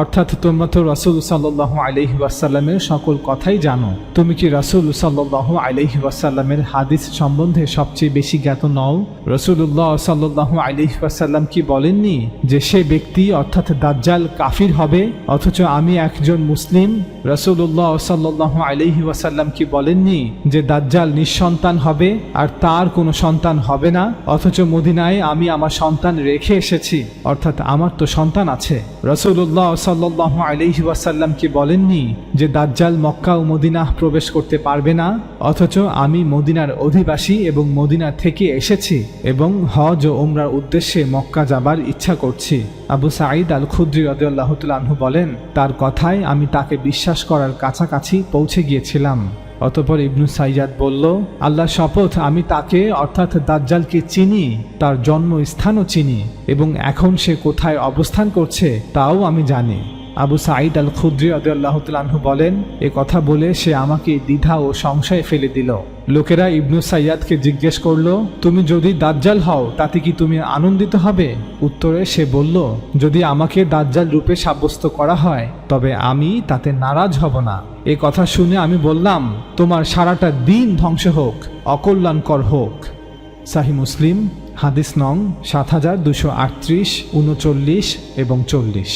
অর্থাৎ তোমরা তো রাসূল সাল্লাল্লাহু আলাইহি ওয়াসাল্লামের সকল কথাই জানো। তুমি কি রাসূল সাল্লাল্লাহু আলাইহি ওয়াসাল্লামের হাদিস সম্বন্ধে সবচেয়ে বেশি জ্ঞাত নও? রাসূলুল্লাহ সাল্লাল্লাহু আলাইহি ওয়াসাল্লাম কি বলেননি যে সে ব্যক্তি অর্থাৎ দাজ্জাল কাফির হবে, অথচ আমি একজন মুসলিম? রাসূলুল্লাহ সাল্লাল্লাহু আলাইহি ওয়াসাল্লাম কি বলেননি যে দাজ্জাল নিঃসন্তান হবে আর তার কোনো সন্তান হবে না, অথচ মদিনায় আমি আমার সন্তান রেখে এসেছি, অর্থাৎ আমার তো সন্তান আছে। রাসূলুল্লাহ সাল্লাল্লাহু আলাইহি ওয়াসাল্লাম কি বলেননি যে দাজ্জাল মক্কা ও মদিনা প্রবেশ করতে পারবে না, অথচ আমি মদিনার অধিবাসী এবং মদিনা থেকে এসেছি এবং হজ ও উমরার উদ্দেশ্যে মক্কা যাবার ইচ্ছা করছি। আবু সাঈদ আল খুদরি রাদিয়াল্লাহু তাআলা আনহু বলেন, তার কথায় আমি তাকে বিশ্বাস করার কাছাকাছি পৌঁছে গিয়েছিলাম। অতঃপর ইবনু সাইয়াদ বলল, আল্লাহর শপথ, আমি তাকে অর্থাৎ দাজ্জালকে চিনি, তার জন্মস্থানও চিনি এবং এখন সে কোথায় অবস্থান করছে তাও আমি জানি। আবু সাঈদ আল খুদরি রাদিয়াল্লাহু তাআলা আনহু বলেন, এ কথা বলে সে আমাকে দ্বিধা ও সংশয়ে ফেলে দিল। লোকেরা ইবনু সাইয়াদকে জিজ্ঞেস করল, তুমি যদি দাজ্জাল হও তাতে কি তুমি আনন্দিত হবে? উত্তরে সে বলল, যদি আমাকে দাজ্জাল রূপে সাব্যস্ত করা হয় তবে আমি তাতে নারাজ হব না। এ কথা শুনে আমি বললাম, তোমার সারাটা দিন ধ্বংস হোক, অকল্যাণকর হোক। সাহিহ মুসলিম হাদিস নং ৭২৩৮, ৩৯ এবং ৪০।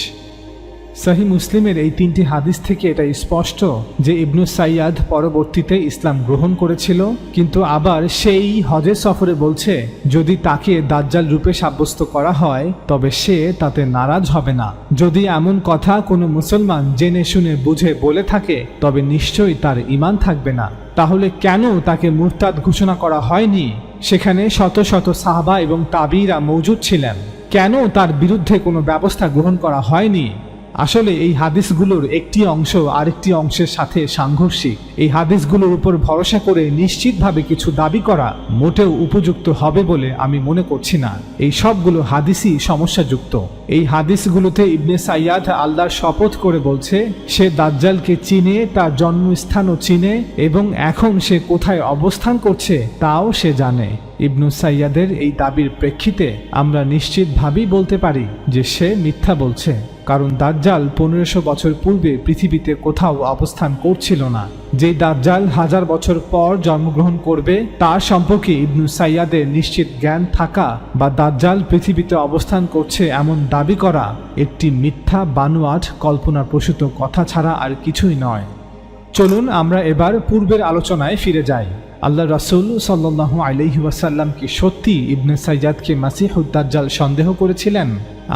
সাহিহ মুসলিমের এই তিনটি হাদিস থেকে এটা স্পষ্ট যে ইবনু সাইয়াদ পরবর্তীতে ইসলাম গ্রহণ করেছিল, কিন্তু আবার সেই হজের সফরে বলছে যদি তাকে দাজ্জাল রূপে সাব্যস্ত করা হয় তবে সে তাতে নারাজ হবে না। যদি এমন কথা কোনো মুসলমান জেনে শুনে বুঝে বলে থাকে তবে নিশ্চয়ই তার ঈমান থাকবে না। তাহলে কেন তাকে মুরতাদ ঘোষণা করা হয়নি? সেখানে শত শত সাহাবা এবং তাবিরা মওজুদ ছিলেন, কেন তার বিরুদ্ধে কোনো ব্যবস্থা গ্রহণ করা হয়নি? আসলে এই হাদিসগুলোর একটি অংশ আরেকটি অংশের সাথে সাংঘর্ষিক। এই হাদিসগুলোর উপর ভরসা করে নিশ্চিতভাবে কিছু দাবি করা মোটেও উপযুক্ত হবে বলে আমি মনে করছি না। এই সবগুলো হাদিসই সমস্যাযুক্ত। এই হাদিসগুলোতে ইবনে সাইয়াদ আল্লাহর শপথ করে বলছে সে দাজ্জালকে চিনে, তার জন্মস্থানও চিনে এবং এখন সে কোথায় অবস্থান করছে তাও সে জানে। ইবনু সাইয়াদের এই দাবির প্রেক্ষিতে আমরা নিশ্চিতভাবেই বলতে পারি যে সে মিথ্যা বলছে, কারণ দাজ্জাল 1500 বছর পূর্বে পৃথিবীতে কোথাও অবস্থান করছিল না। যে দাজ্জাল 1000 বছর পর জন্মগ্রহণ করবে তার সম্পর্কে ইবনু সাইয়াদের নিশ্চিত জ্ঞান থাকা বা দাজ্জাল পৃথিবীতে অবস্থান করছে এমন দাবি করা একটি মিথ্যা বানোয়াট কল্পনাপ্রসূত কথা ছাড়া আর কিছুই নয়। চলুন আমরা এবার পূর্বের আলোচনায় ফিরে যাই। আল্লাহ রাসূল সাল্লাল্লাহু আলাইহি ওয়াসাল্লাম কি সত্যি ইবনে সাইয়াদকে মাসিহুদ দাজ্জাল সন্দেহ করেছিলেন?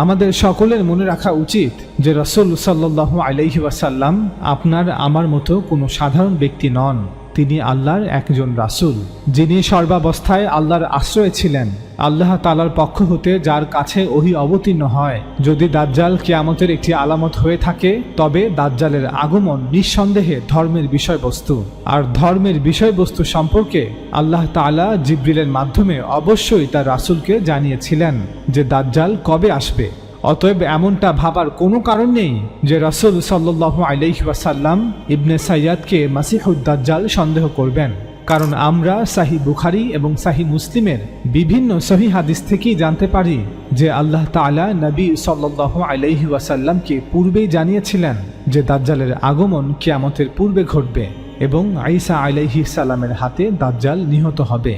আমাদের সকলের মনে রাখা উচিত যে রাসূল সাল্লাল্লাহু আলাইহি ওয়াসাল্লাম আপনার আমার মতো কোনো সাধারণ ব্যক্তি নন। তিনি আল্লাহর একজন রাসূল, যিনি সর্বাবস্থায় আল্লাহর আশ্রয়ে ছিলেন। আল্লাহ তাআলার পক্ষ হতে যার কাছে ওহী অবতীর্ণ হয়। যদি দাজ্জাল কিয়ামতের একটি আলামত হয়ে থাকে তবে দাজ্জালের আগমন নিঃসন্দেহে ধর্মের বিষয়বস্তু। আর ধর্মের বিষয়বস্তু সম্পর্কে আল্লাহ তাআলা জিবরিলের মাধ্যমে অবশ্যই তার রাসূলকে জানিয়েছিলেন যে দাজ্জাল কবে আসবে। অতএব এমনটা ভাবার কোনো কারণ নেই যে রাসূল সাল্লাল্লাহু আলাইহি ওয়াসাল্লাম ইবনে সাইয়াদকে মাসিহুদ দাজ্জাল সন্দেহ করবেন, কারণ আমরা সহিহ বুখারী এবং সহিহ মুসলিমের বিভিন্ন সহিহ হাদিস থেকেই জানতে পারি যে আল্লাহ তাআলা নবী সাল্লাল্লাহু আলাইহি ওয়াসাল্লামকে পূর্বেই জানিয়েছিলেন যে দাজ্জালের আগমন কিয়ামতের পূর্বে ঘটবে এবং ঈসা আলাইহিস সালামের হাতে দাজ্জাল নিহত হবে।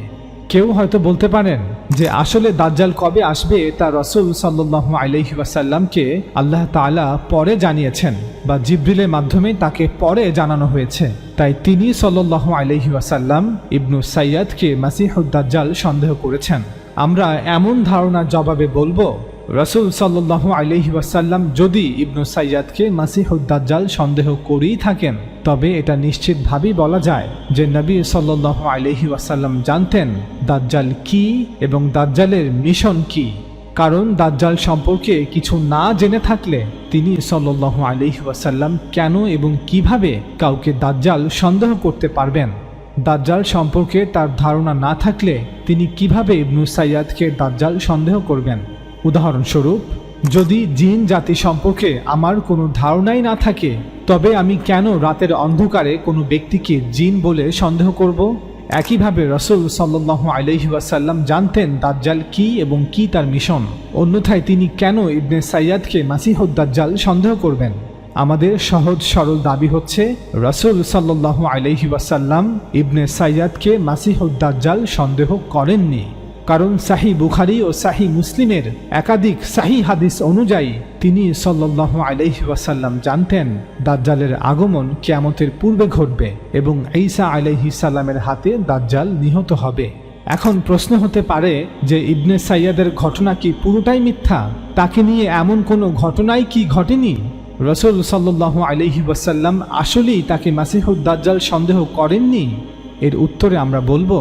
কেউ হয়তো বলতে পারেন যে আসলে দাজ্জাল কবে আসবে তা রাসূল সাল্লাল্লাহু আলাইহি ওয়াসাল্লামকে আল্লাহ তাআলা পরে জানিয়েছেন বা জিবরিলের মাধ্যমে তাকে পরে জানানো হয়েছে, তাই তিনি সাল্লাল্লাহু আলাইহি ওয়াসাল্লাম ইবনু সাইয়াদকে মাসিহুদ দাজ্জাল সন্দেহ করেছেন। আমরা এমন ধারণার জবাবে বলবো, রাসূল সাল্লাল্লাহু আলাইহি ওয়াসাল্লাম যদি ইবনু সাইয়াদকে মাসিহুদ দাজ্জাল সন্দেহ করেই থাকেন তবে এটা নিশ্চিতভাবেই বলা যায় যে নবী সাল্লাল্লাহু আলাইহি ওয়াসাল্লাম জানতেন দাজ্জাল কি এবং দাজ্জালের মিশন কি। কারণ দাজ্জাল সম্পর্কে কিছু না জেনে থাকলে তিনি সাল্লাল্লাহু আলাইহি ওয়াসাল্লাম কেন এবং কিভাবে কাউকে দাজ্জাল সন্দেহ করতে পারবেন? দাজ্জাল সম্পর্কে তার ধারণা না থাকলে তিনি কিভাবে ইবনু সাইয়াদকে দাজ্জাল সন্দেহ করবেন? উদাহরণস্বরূপ, যদি জিন জাতি সম্পর্কে আমার কোনো ধারণাই না থাকে তবে আমি কেন রাতের অন্ধকারে কোনো ব্যক্তিকে জিন বলে সন্দেহ করব? একইভাবে রাসূল সাল্লাল্লাহু আলাইহি ওয়াসাল্লাম জানতেন দাজ্জাল কি এবং কি তার মিশন, অন্যথায় তিনি কেন ইবনে সাইয়াদকে মাসিহুদ দাজ্জাল সন্দেহ করবেন? আমাদের সহজ সরল দাবি হচ্ছে রাসূল সাল্লাল্লাহু আলাইহি ওয়াসাল্লাম ইবনে সাইয়াদকে মাসিহুদ দাজ্জাল সন্দেহ করেননি, কারণ সহিহ বুখারী ও সহিহ মুসলিমের একাধিক সহিহ হাদিস অনুযায়ী তিনি সাল্লাল্লাহু আলাইহি ওয়াসাল্লাম জানতেন দাজ্জালের আগমন কিয়ামতের পূর্বে ঘটবে এবং ঈসা আলাইহিস সালামের হাতে দাজ্জাল নিহত হবে। এখন প্রশ্ন হতে পারে যে ইবনে সাইয়াদের ঘটনা কি পুরোটাই মিথ্যা? তাকে নিয়ে এমন কোনো ঘটনাই কি ঘটেনি? রাসূল সাল্লাল্লাহু আলাইহি ওয়াসাল্লাম আসলেই তাকে মাসিহুদ দাজ্জাল সন্দেহ করেননি? এর উত্তরে আমরা বলবো,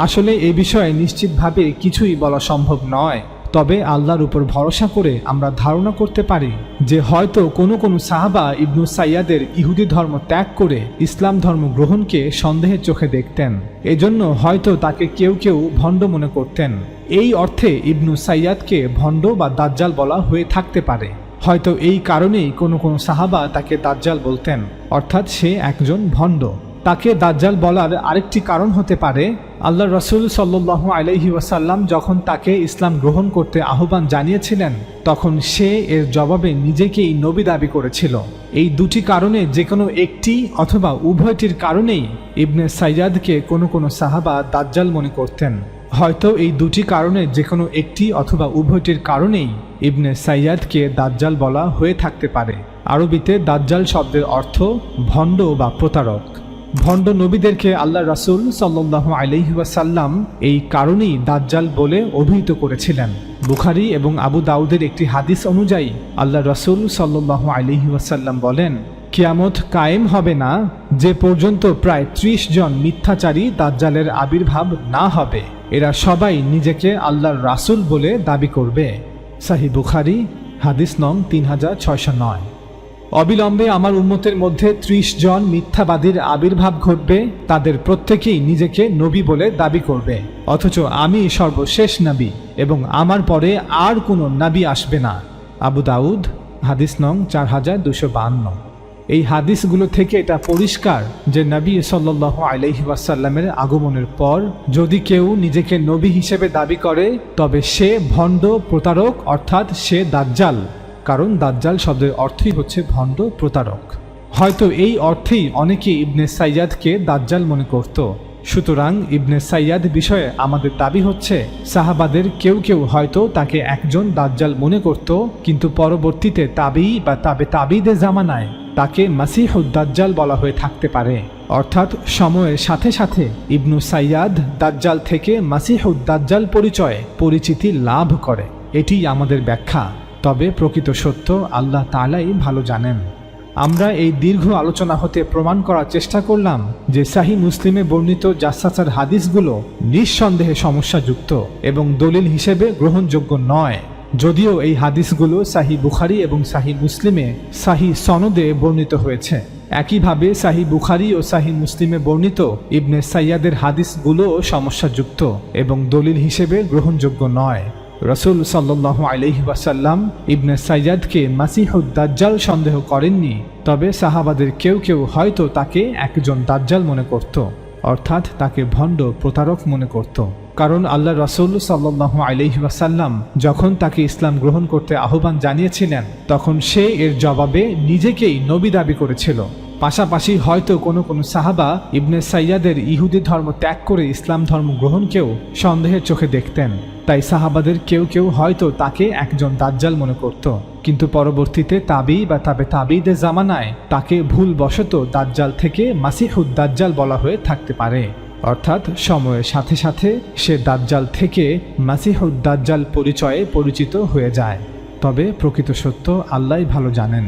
আসলে এ বিষয়ে নিশ্চিতভাবে কিছুই বলা সম্ভব নয়। তবে আল্লাহর উপর ভরসা করে আমরা ধারণা করতে পারি যে হয়তো কোনো কোনো সাহাবা ইবনু সাইয়াদের ইহুদি ধর্ম ত্যাগ করে ইসলাম ধর্ম গ্রহণকে সন্দেহের চোখে দেখতেন। এজন্য হয়তো তাকে কেউ কেউ ভণ্ড মনে করতেন। এই অর্থে ইবনু সাইয়াদকে ভণ্ড বা দাজ্জাল বলা হয়ে থাকতে পারে। হয়তো এই কারণেই কোনো কোনো সাহাবা তাকে দাজ্জাল বলতেন, অর্থাৎ সে একজন ভণ্ড। তাকে দাজ্জাল বলার আরেকটি কারণ হতে পারে, আল্লাহ রাসূল সাল্লাল্লাহু আলাইহি ওয়াসাল্লাম যখন তাকে ইসলাম গ্রহণ করতে আহ্বান জানিয়েছিলেন, তখন সে এর জবাবে নিজেকেই নবী দাবি করেছিল। এই দুটি কারণে যে কোনো একটি অথবা উভয়টির কারণেই ইবনে সাইয়াদকে কোনো কোনো সাহাবা দাজ্জাল মনে করতেন। হয়তো এই দুটি কারণে যে কোনো একটি অথবা উভয়টির কারণেই ইবনে সাইয়াদকে দাজ্জাল বলা হয়ে থাকতে পারে। আরবিতে দাজ্জাল শব্দের অর্থ ভণ্ড বা প্রতারক। ভণ্ড নবীদেরকে আল্লাহ রাসূল সাল্লাল্লাহু আলাইহি ওয়াসাল্লাম এই কারণেই দাজ্জাল বলে অভিহিত করেছিলেন। বুখারী এবং আবু দাউদের একটি হাদিস অনুযায়ী আল্লাহ রাসূল সাল্লাল্লাহু আলাইহি ওয়াসাল্লাম বলেন, কিয়ামত কায়েম হবে না যে পর্যন্ত প্রায় ৩০ জন মিথ্যাচারী দাজ্জালের আবির্ভাব না হবে। এরা সবাই নিজেকে আল্লাহর রাসূল বলে দাবি করবে। সহিহ বুখারী হাদিস নং 3609। অবিলম্বে আমার উম্মতের মধ্যে ৩০ জন মিথ্যাবাদীর আবির্ভাব ঘটবে। তাদের প্রত্যেকেই নিজেকে নবী বলে দাবি করবে, অথচ আমি সর্বশেষ নবী এবং আমার পরে আর কোনো নবী আসবে না। আবু দাউদ হাদিস নং 4252। এই হাদিসগুলো থেকে এটা পরিষ্কার যে নবী সাল্লাল্লাহু আলাইহি ওয়াসাল্লামের আগমনের পর যদি কেউ নিজেকে নবী হিসেবে দাবি করে, তবে সে ভণ্ড প্রতারক, অর্থাৎ সে দাজ্জাল। কারণ দাজ্জাল শব্দের অর্থই হচ্ছে ভণ্ড প্রতারক। হয়তো এই অর্থেই অনেকে ইবনে সাইয়াদকে দাজ্জাল মনে করত। সুতরাং ইবনে সাইয়াদ বিষয়ে আমাদের দাবি হচ্ছে, সাহাবাদের কেউ কেউ হয়তো তাকে একজন দাজ্জাল মনে করত, কিন্তু পরবর্তীতে তাবেঈ বা তাবেঈদের জামানায় তাকে মাসিহুদ দাজ্জাল বলা হয়ে থাকতে পারে। অর্থাৎ সময়ের সাথে সাথে ইবনু সাইয়াদ দাজ্জাল থেকে মাসিহুদ দাজ্জাল পরিচিতি লাভ করে। এটি আমাদের ব্যাখ্যা। তবে প্রকৃত সত্য আল্লাহ তাআলাই ভালো জানেন। আমরা এই দীর্ঘ আলোচনা হতে প্রমাণ করার চেষ্টা করলাম যে সহিহ মুসলিমে বর্ণিত জাসসাসের হাদিসগুলো নিঃসন্দেহে সমস্যাযুক্ত এবং দলিল হিসেবে গ্রহণযোগ্য নয়। যদিও এই হাদিসগুলো সহিহ বুখারী এবং সহিহ মুসলিমে সহিহ সনদে বর্ণিত হয়েছে। একইভাবে সহিহ বুখারী ও সহিহ মুসলিমে বর্ণিত ইবনে সাইয়াদের হাদিসগুলোও সমস্যাযুক্ত এবং দলিল হিসেবে গ্রহণযোগ্য নয়। রাসূল সাল্লাল্লাহু আলাইহি ওয়াসাল্লাম ইবনে সাইয়াদকে মাসিহুদ দাজ্জাল সন্দেহ করেননি। তবে সাহাবাদের কেউ কেউ হয়তো তাকে একজন দাজ্জাল মনে করত, অর্থাৎ তাকে ভণ্ড প্রতারক মনে করত। কারণ আল্লাহ রাসূল সাল্লাল্লাহু আলাইহি ওয়াসাল্লাম যখন তাকে ইসলাম গ্রহণ করতে আহ্বান জানিয়েছিলেন, তখন সে এর জবাবে নিজেকেই নবী দাবি করেছিল। পাশাপাশি হয়তো কোনো কোনো সাহাবা ইবনে সাইয়াদের ইহুদি ধর্ম ত্যাগ করে ইসলাম ধর্ম গ্রহণকেও সন্দেহের চোখে দেখতেন। তাই সাহাবাদের কেউ কেউ হয়তো তাকে একজন দাজ্জাল মনে করত, কিন্তু পরবর্তীতে তাবেঈ বা তাবেঈদের জামানায় তাকে ভুলবশত দাজ্জাল থেকে মাসিহুদ দাজ্জাল বলা হয়ে থাকতে পারে। অর্থাৎ সময়ের সাথে সাথে সে দাজ্জাল থেকে মাসিহুদ দাজ্জাল পরিচয়ে পরিচিত হয়ে যায়। তবে প্রকৃত সত্য আল্লাহই ভালো জানেন।